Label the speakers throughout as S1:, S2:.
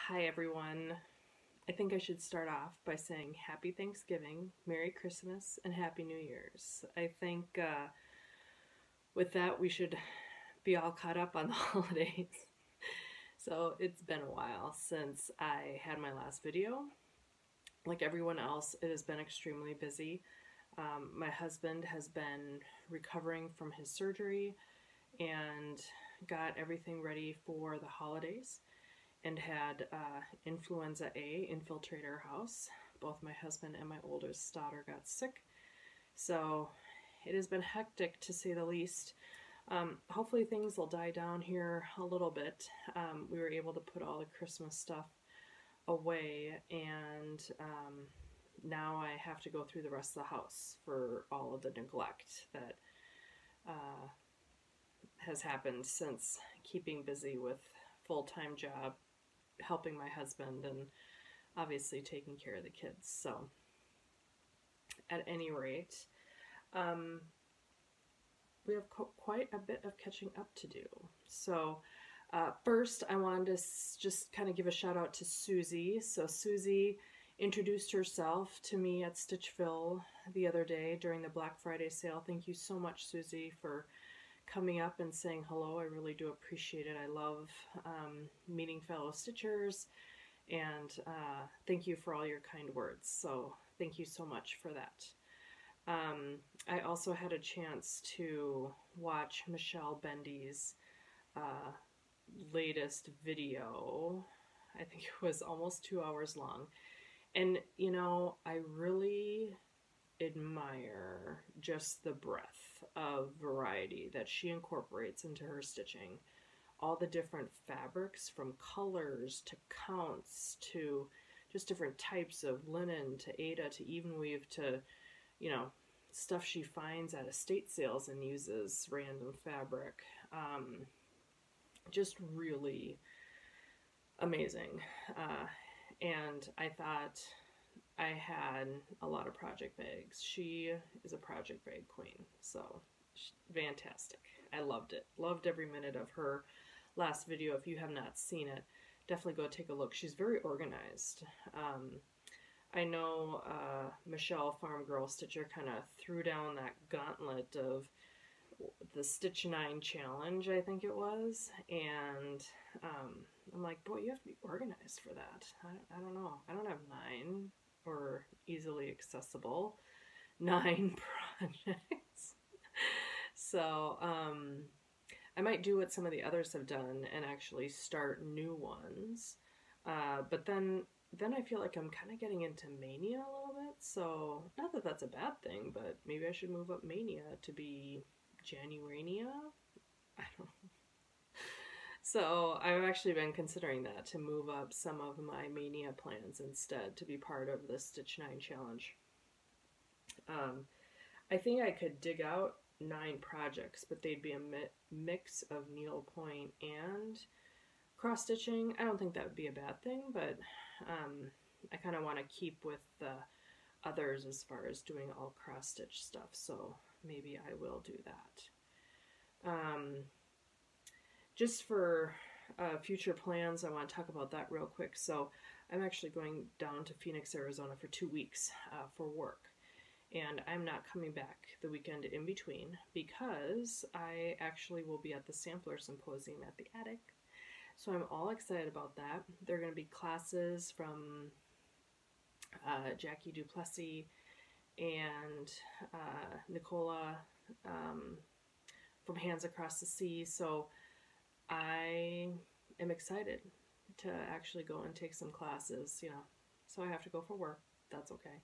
S1: Hi everyone. I think I should start off by saying Happy Thanksgiving, Merry Christmas, and Happy New Year's. I think with that we should be all caught up on the holidays. So it's been a while since I had my last video. Like everyone else, it has been extremely busy. My husband has been recovering from his surgery and got everything ready for the holidays and had influenza A infiltrate our house. Both my husband and my oldest daughter got sick. So it has been hectic to say the least. Hopefully things will die down here a little bit. We were able to put all the Christmas stuff away, and now I have to go through the rest of the house for all of the neglect that has happened since keeping busy with full-time job, helping my husband, and obviously taking care of the kids. So at any rate, we have quite a bit of catching up to do. So first I wanted to just kind of give a shout out to Susie. So Susie introduced herself to me at Stitchville the other day during the Black Friday sale. Thank you so much, Susie, for coming up and saying hello. I really do appreciate it. I love meeting fellow Stitchers, and thank you for all your kind words. So thank you so much for that. I also had a chance to watch Michelle Bendy's latest video. I think it was almost 2 hours long. And, you know, I really admire just the breadth of variety that she incorporates into her stitching. All the different fabrics, from colors to counts to just different types of linen to Aida to even weave to, you know, stuff she finds at estate sales and uses random fabric. Just really amazing. And I thought I had a lot of project bags. She is a project bag queen, so fantastic. I loved it. Loved every minute of her last video. If you have not seen it, definitely go take a look. She's very organized. I know Michelle Farm Girl Stitcher kind of threw down that gauntlet of the Stitch 9 challenge, I think it was, and I'm like, boy, you have to be organized for that. I don't know. I don't have 9 or easily accessible 9 projects. So I might do what some of the others have done and actually start new ones. But then I feel like I'm kind of getting into Mania a little bit. So not that that's a bad thing, but maybe I should move up Mania to be Januarania. I don't know. So I've actually been considering that, to move up some of my Mania plans instead to be part of the Stitch 9 challenge. I think I could dig out 9 projects, but they'd be a mix of needlepoint and cross stitching. I don't think that would be a bad thing, but I kind of want to keep with the others as far as doing all cross stitch stuff, so maybe I will do that. Just for future plans, I want to talk about that real quick. So I'm actually going down to Phoenix, Arizona for 2 weeks for work. And I'm not coming back the weekend in between because I actually will be at the Sampler Symposium at the Attic. So I'm all excited about that. There are going to be classes from Jackie Duplessis and Nicola from Hands Across the Sea. So I am excited to actually go and take some classes, you know. So I have to go for work. That's okay.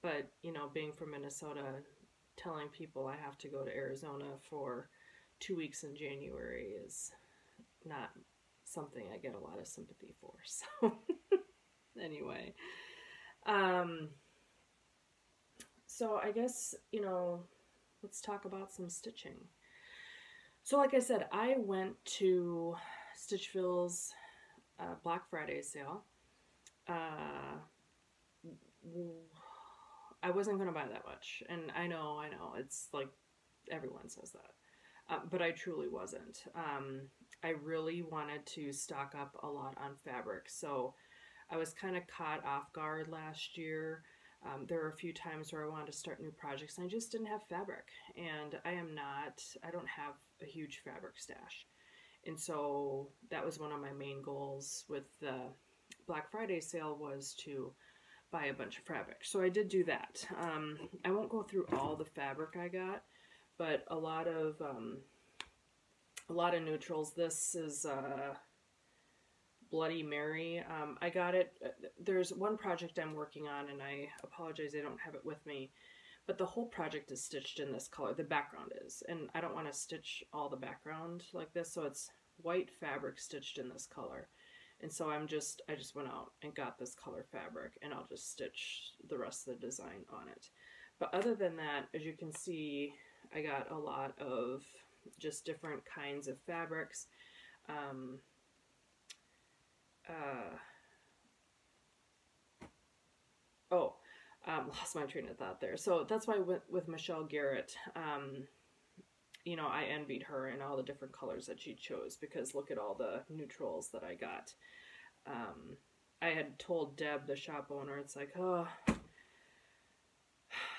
S1: But, you know, being from Minnesota, telling people I have to go to Arizona for 2 weeks in January is not something I get a lot of sympathy for. So anyway, so I guess, you know, let's talk about some stitching. So like I said, I went to Stitchville's Black Friday sale. I wasn't going to buy that much, and I know, it's like everyone says that, but I truly wasn't. I really wanted to stock up a lot on fabric. So I was kind of caught off guard last year. There were a few times where I wanted to start new projects and I just didn't have fabric. And I don't have a huge fabric stash. And so that was one of my main goals with the Black Friday sale, was to buy a bunch of fabric. So I did do that. I won't go through all the fabric I got, but a lot of neutrals. This is Bloody Mary. I got it. There's one project I'm working on, and I apologize I don't have it with me, but the whole project is stitched in this color. The background is, and I don't want to stitch all the background like this, so it's white fabric stitched in this color. And so I just went out and got this color fabric, and I'll just stitch the rest of the design on it. But other than that, as you can see, I got a lot of just different kinds of fabrics. Lost my train of thought there. So that's why with Michelle Garrett, you know, I envied her and all the different colors that she chose, because look at all the neutrals that I got. I had told Deb, the shop owner, it's like, oh,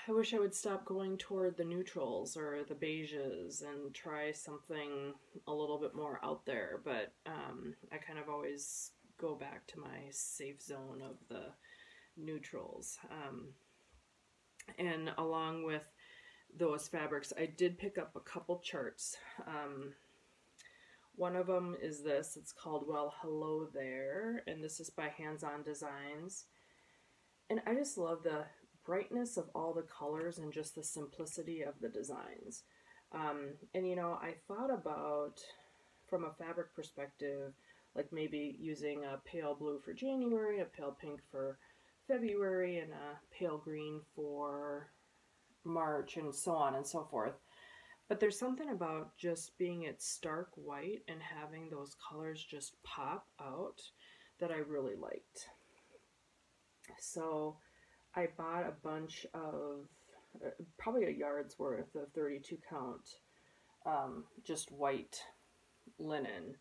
S1: I wish I would stop going toward the neutrals or the beiges and try something a little bit more out there. But I kind of always go back to my safe zone of the neutrals. And along with those fabrics, I did pick up a couple charts. One of them is this. It's called Well Hello There, and this is by Hands On Designs. And I just love the brightness of all the colors and just the simplicity of the designs. And you know, I thought about, from a fabric perspective, like maybe using a pale blue for January, a pale pink for February, and a pale green for March, and so on and so forth. But there's something about just being at stark white and having those colors just pop out that I really liked. So I bought a bunch of, probably a yard's worth of 32 count, just white linen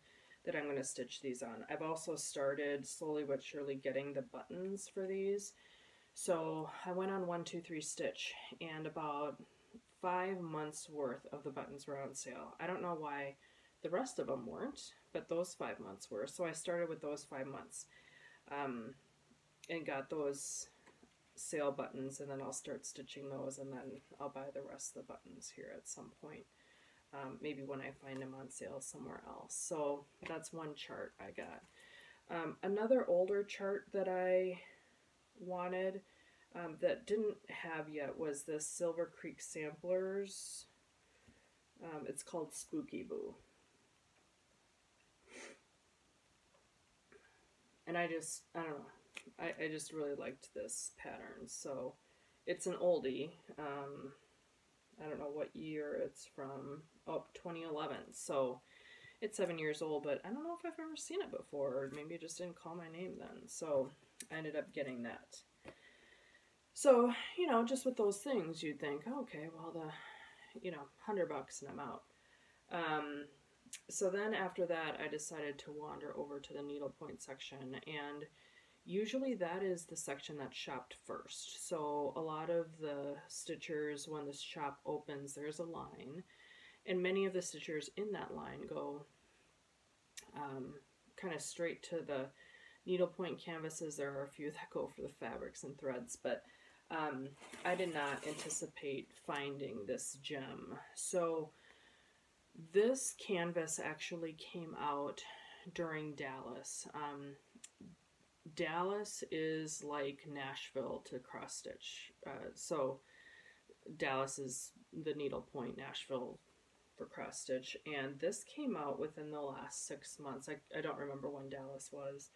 S1: that I'm going to stitch these on. I've also started slowly but surely getting the buttons for these. So I went on 1, 2, 3 stitch, and about 5 months worth of the buttons were on sale. I don't know why the rest of them weren't, but those 5 months were. So I started with those 5 months, and got those sale buttons, and then I'll start stitching those, and then I'll buy the rest of the buttons here at some point. Maybe when I find them on sale somewhere else. So that's one chart I got. Another older chart that I wanted, that didn't have yet, was this Silver Creek Samplers. It's called Spooky Boo. And I don't know, I just really liked this pattern. So it's an oldie. I don't know what year it's from. Oh, 2011. So it's 7 years old, but I don't know if I've ever seen it before, or maybe it just didn't call my name then. So I ended up getting that. So, you know, just with those things, you'd think, okay, well, $100 and I'm out. So then after that, I decided to wander over to the needlepoint section, and usually that is the section that's shopped first. So a lot of the stitchers, when the shop opens, there's a line, and many of the stitchers in that line go kind of straight to the needlepoint canvases. There are a few that go for the fabrics and threads, but I did not anticipate finding this gem. So this canvas actually came out during Dallas. Dallas is like Nashville to cross stitch. So Dallas is the needlepoint, Nashville for cross stitch, and this came out within the last 6 months. I don't remember when Dallas was,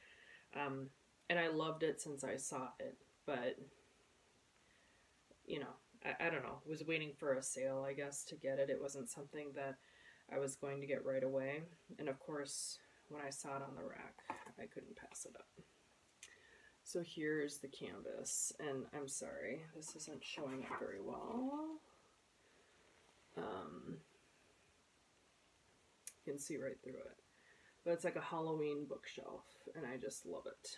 S1: and I loved it since I saw it, but you know, I don't know, was waiting for a sale, I guess, to get it. It wasn't something that I was going to get right away, and of course when I saw it on the rack, I couldn't pass it up. So here's the canvas, and I'm sorry, this isn't showing up very well. You can see right through it. But it's like a Halloween bookshelf, and I just love it.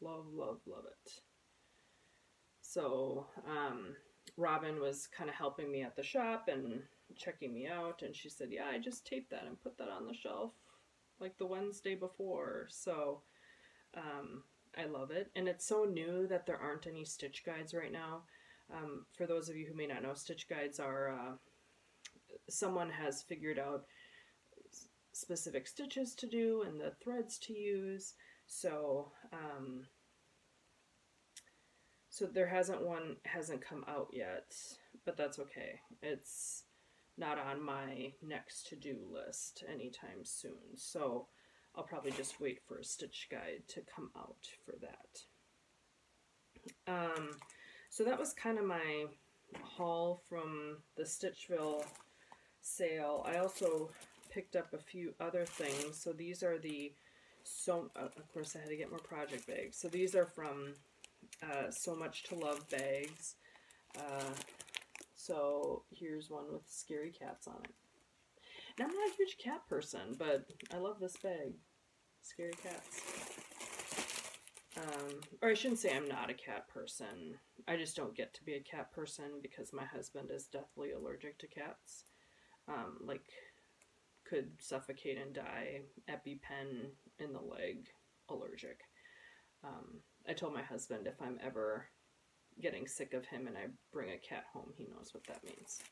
S1: Love, love, love it. So, Robin was kind of helping me at the shop and checking me out, and she said, yeah, I just taped that and put that on the shelf like the Wednesday before. So, I love it. And it's so new that there aren't any stitch guides right now. For those of you who may not know, stitch guides are, someone has figured out specific stitches to do and the threads to use. So, so there hasn't come out yet, but that's okay. It's not on my next to-do list anytime soon. So I'll probably just wait for a stitch guide to come out for that. So that was kind of my haul from the Stitchville sale. I also picked up a few other things. So these are the, of course I had to get more project bags. So these are from So Much to Love bags. So here's one with scary cats on it. Now, I'm not a huge cat person, but I love this bag. Scary cats. Or I shouldn't say I'm not a cat person. I just don't get to be a cat person because my husband is deathly allergic to cats. Like, could suffocate and die, EpiPen in the leg, allergic. I told my husband if I'm ever getting sick of him and I bring a cat home, he knows what that means.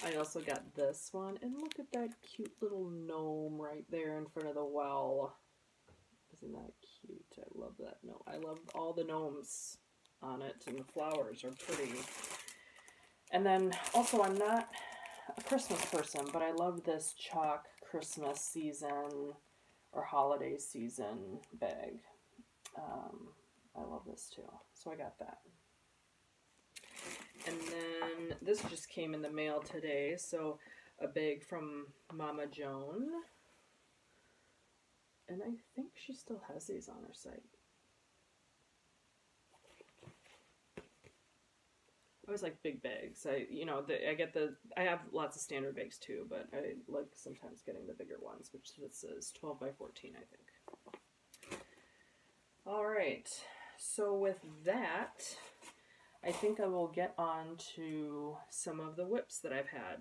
S1: I also got this one, and look at that cute little gnome right there in front of the well. Isn't that cute? I love that gnome. I love all the gnomes on it, and the flowers are pretty. And then also, I'm not a Christmas person, but I love this chalk Christmas season or holiday season bag. I love this too, so I got that. And then this just came in the mail today, so a bag from Mama Joan. And I think she still has these on her site. I always like big bags. I have lots of standard bags too, but I like sometimes getting the bigger ones, which this is 12 by 14, I think. All right, so with that, I think I will get on to some of the whips that I've had.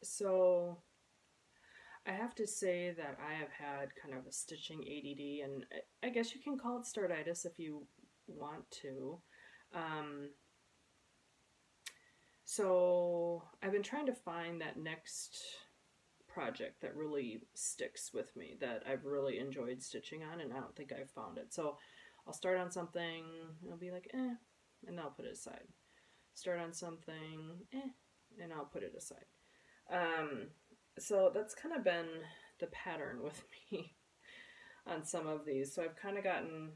S1: So I have to say that I have had kind of a stitching ADD, and I guess you can call it startitis if you want to. So I've been trying to find that next project that really sticks with me, that I've really enjoyed stitching on, and I don't think I've found it. So I'll start on something, and I'll be like, and I'll put it aside. Start on something, and I'll put it aside. So that's kind of been the pattern with me on some of these. So I've kind of gotten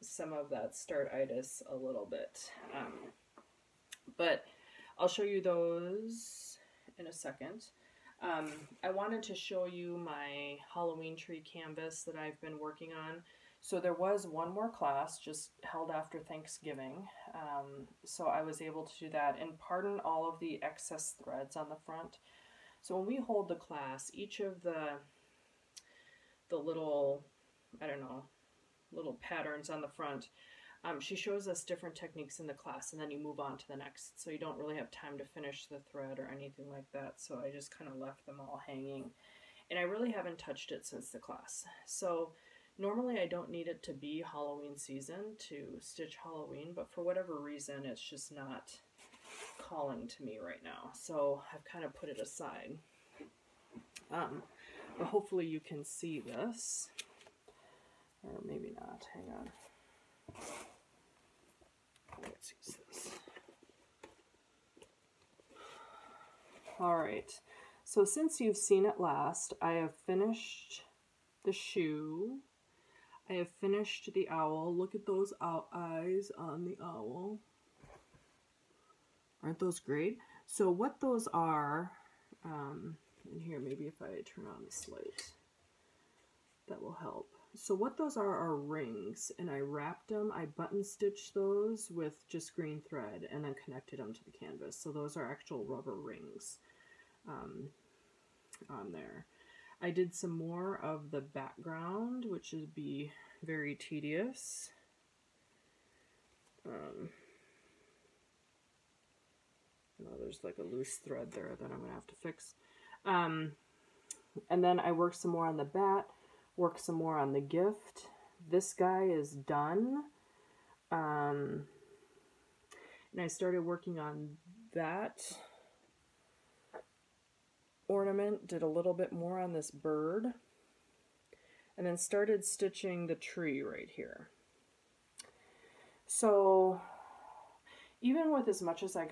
S1: some of that startitis a little bit. But I'll show you those in a second. I wanted to show you my Halloween tree canvas that I've been working on. So there was one more class just held after Thanksgiving, so I was able to do that, and pardon all of the excess threads on the front. So when we hold the class, each of the little, I don't know, little patterns on the front, she shows us different techniques in the class, and then you move on to the next, so you don't really have time to finish the thread or anything like that. So I just kind of left them all hanging, and I really haven't touched it since the class. So normally I don't need it to be Halloween season to stitch Halloween, but for whatever reason it's just not calling to me right now. So I've kind of put it aside. But hopefully you can see this. Or maybe not. Hang on. Let's use this. Alright. So since you've seen it last, I have finished the shoe. I have finished the owl. Look at those eyes on the owl. Aren't those great? So what those are, and here maybe if I turn on the slate, that will help. So what those are rings, and I wrapped them, I button stitched those with just green thread and then connected them to the canvas. So those are actual rubber rings. on there. I did some more of the background, which would be very tedious. There's like a loose thread there that I'm going to have to fix. And then I worked some more on the bat, worked some more on the gift. This guy is done. And I started working on that ornament, did a little bit more on this bird, and then started stitching the tree right here. So even with as much as I've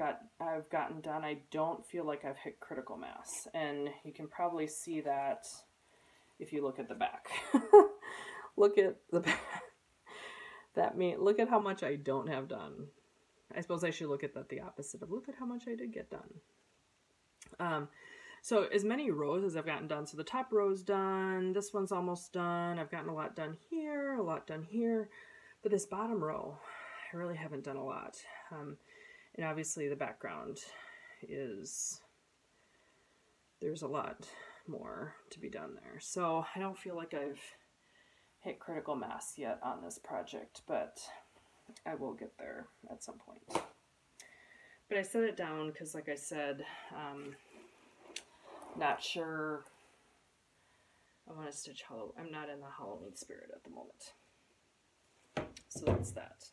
S1: gotten done, I don't feel like I've hit critical mass. And you can probably see that if you look at the back. Look at the back. Look at how much I don't have done. I suppose I should look at that the opposite of look at how much I did get done. So as many rows as I've gotten done. So the top row's done. This one's almost done. I've gotten a lot done here, a lot done here. But this bottom row, I really haven't done a lot. And obviously the background there's a lot more to be done there. So I don't feel like I've hit critical mass yet on this project, but I will get there at some point. But I set it down because, like I said, not sure I want to stitch Halloween. I'm not in the Halloween spirit at the moment. So that's that.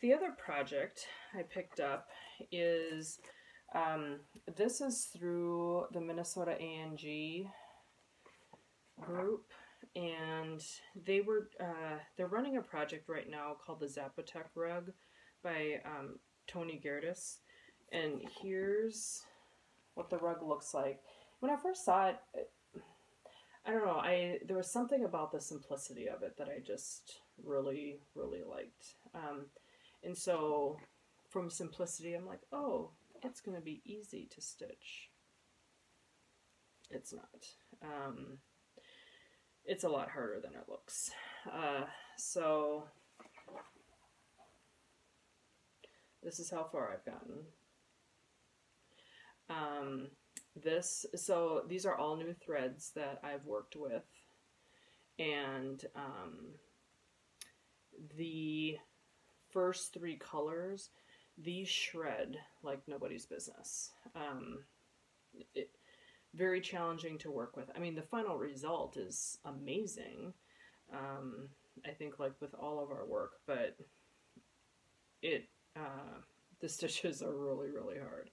S1: The other project I picked up is, this is through the Minnesota A&G group, and they're running a project right now called the Zapotec rug by Tony Gerdes, and here's what the rug looks like. When I first saw it, I don't know, there was something about the simplicity of it that I just really, really liked. And so from simplicity, I'm like, oh, it's going to be easy to stitch. It's not. It's a lot harder than it looks. So this is how far I've gotten. So these are all new threads that I've worked with, and the first three colors, these shred like nobody's business. Very challenging to work with. I mean, the final result is amazing, I think, like with all of our work, but the stitches are really, really hard.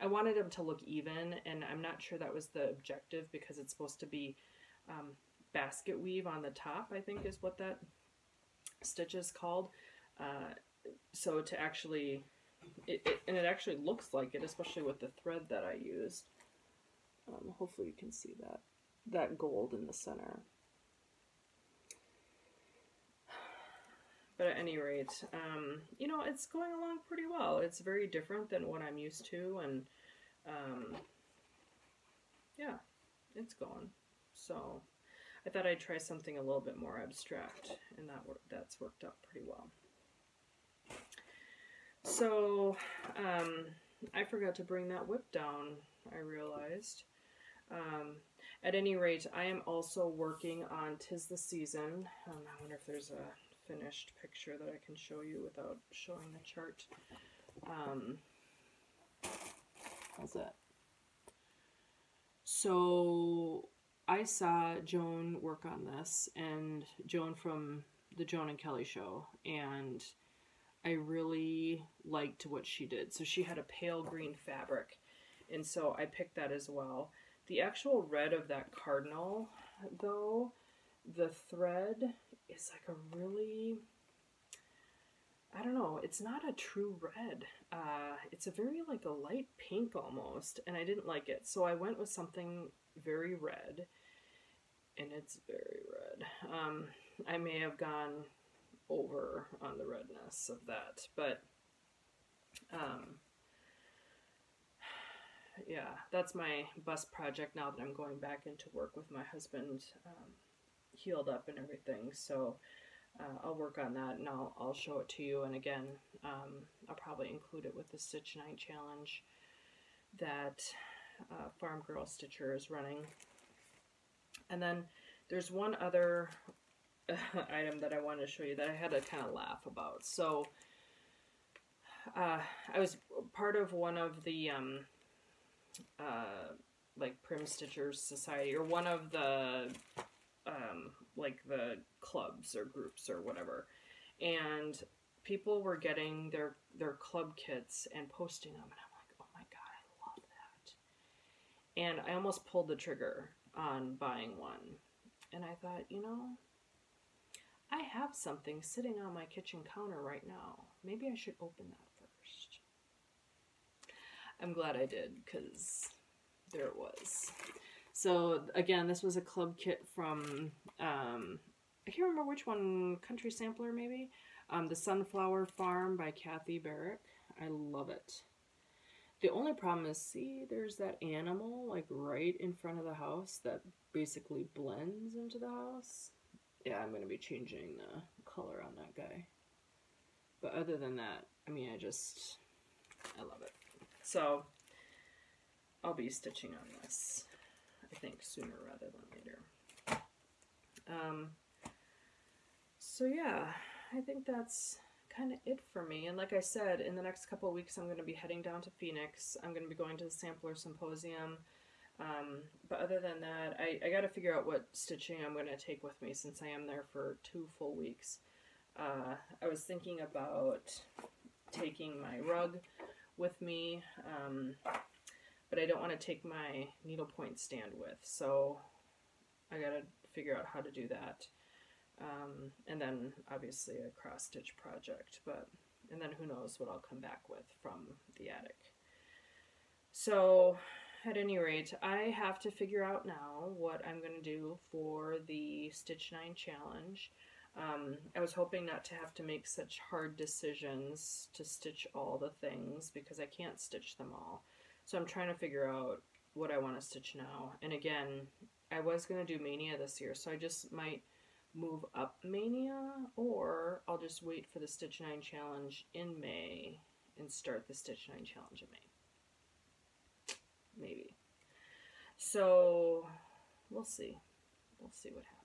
S1: I wanted them to look even, and I'm not sure that was the objective because it's supposed to be basket weave on the top, I think is what that stitch is called. So to actually, and it actually looks like it, especially with the thread that I used. Hopefully you can see that gold in the center. But at any rate, you know, it's going along pretty well. It's very different than what I'm used to, and yeah, it's going. So I thought I'd try something a little bit more abstract, and that's worked out pretty well. So I forgot to bring that whip down, I realized. At any rate, I am also working on 'Tis the Season. I wonder if there's a finished picture that I can show you without showing the chart. How's that? So I saw Joan work on this, and Joan from the Joan and Kelly show, and I really liked what she did. So she had a pale green fabric, and so I picked that as well. The actual red of that cardinal, though, the thread is like a really, I don't know, it's not a true red. It's a very like a light pink almost, and I didn't like it. So I went with something very red, and it's very red. I may have gone over on the redness of that, but yeah, that's my bus project now that I'm going back into work with my husband healed up and everything. So I'll work on that and I'll show it to you. And again, I'll probably include it with the Stitch Night Challenge that Farm Girl Stitcher is running. And then there's one other item that I wanted to show you that I had to kind of laugh about. So I was part of one of the like Prim Stitchers Society, or one of the like the clubs or groups or whatever, and people were getting their club kits and posting them, and I'm like, oh my god, I love that. And I almost pulled the trigger on buying one, and I thought, you know, I have something sitting on my kitchen counter right now. Maybe I should open that first. I'm glad I did, because there it was. So again, this was a club kit from, I can't remember which one, Country Sampler maybe? The Sunflower Farm by Kathy Barrick. I love it. The only problem is, see, there's that animal like right in front of the house that basically blends into the house. Yeah, I'm going to be changing the color on that guy. But other than that, I mean, I love it. So I'll be stitching on this, I think, sooner rather than later. So yeah, I think that's kind of it for me. And like I said, in the next couple of weeks, I'm going to be heading down to Phoenix. I'm going to be going to the Sampler Symposium. But other than that, I got to figure out what stitching I'm going to take with me, since I am there for 2 full weeks. I was thinking about taking my rug with me, but I don't want to take my needlepoint stand with, so I got to figure out how to do that. And then obviously a cross stitch project, and then who knows what I'll come back with from the attic. So at any rate, I have to figure out now what I'm going to do for the Stitch 9 challenge. I was hoping not to have to make such hard decisions to stitch all the things, because I can't stitch them all. So I'm trying to figure out what I want to stitch now. And again, I was going to do Mania this year, so I just might move up Mania, or I'll just wait for the Stitch 9 challenge in May and start the Stitch 9 challenge in May. Maybe. So we'll see. We'll see what happens.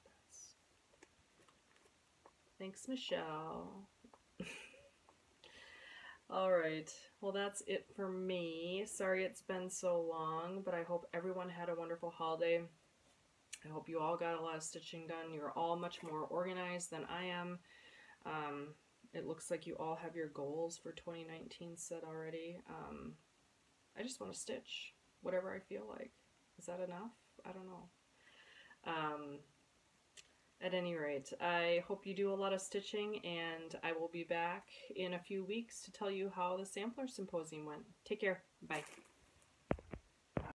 S1: Thanks, Michelle. Alright, well that's it for me. Sorry it's been so long, but I hope everyone had a wonderful holiday. I hope you all got a lot of stitching done. You're all much more organized than I am. It looks like you all have your goals for 2019 set already. I just want to stitch whatever I feel like. Is that enough? I don't know. At any rate, I hope you do a lot of stitching, and I will be back in a few weeks to tell you how the Sampler Symposium went. Take care. Bye.